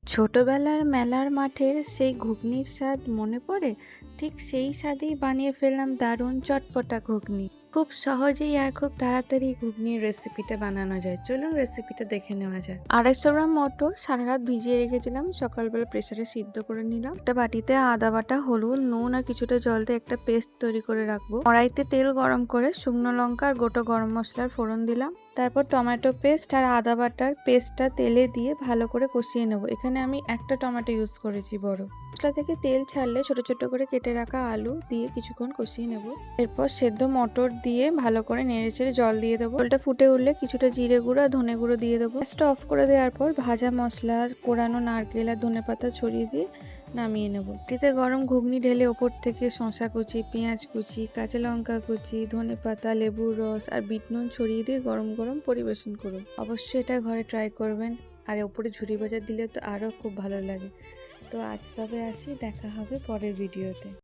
ছোটবেলার মেলার মাঠের সেই ঘুগনির স্বাদ মনে পড়ে। ঠিক সেই স্বাদেই বানিয়ে ফেললাম দারুণ চটপটা ঘুগনি। খুব সহজেই আর খুব তাড়াতাড়ি ঘুগনির রেসিপিটা বানানো যায়। চলুন রেসিপিটা দেখে নেওয়া যায়। 250 গ্রাম মটর সারা রাত ভিজিয়ে রেখেছিলাম, সকালবেলা প্রেসারে সিদ্ধ করে নিলাম। একটা বাটিতে আদা বাটা, হলুদ, নুন আর কিছুটা জল দিয়ে একটা পেস্ট তৈরি করে রাখবো। কড়াইতে তেল গরম করে শুকনো লঙ্কা আর গোটা গরম মশলার ফোড়ন দিলাম। তারপর টমেটো পেস্ট আর আদা বাটার পেস্টটা তেলে দিয়ে ভালো করে কষিয়ে নেব। এখানে আমি একটা টমেটো ইউজ করেছি বড়। মশলা থেকে তেল ছাড়লে ছোট ছোট করে কেটে রাখা আলু দিয়ে কিছুক্ষণ কষিয়ে নেব। এরপর সেদ্ধ মটর দিয়ে ভালো করে নেড়েচেড়ে জল দিয়ে দেবো। জলটা ফুটে উঠলে কিছুটা জিরে গুঁড়ো আর ধনে গুঁড়ো দিয়ে দেবো। গ্যাসটা অফ করে দেওয়ার পর ভাজা মশলা, কোরানো নারকেল আর ধনেপাতা ছড়িয়ে দিয়ে নামিয়ে নেব। এতে গরম ঘুগনি ঢেলে ওপর থেকে শসা কুচি, পেঁয়াজ কুচি, কাঁচা লঙ্কা কুচি, ধনেপাতা, লেবুর রস আর বিট নুন ছড়িয়ে দিয়ে গরম গরম পরিবেশন করুন। অবশ্যই এটা ঘরে ট্রাই করবেন। আর ওপরে ঝুরি ভাজা দিলে তো আরও খুব ভালো লাগে। তো আজ তবে আসি, দেখা হবে পরের ভিডিওতে।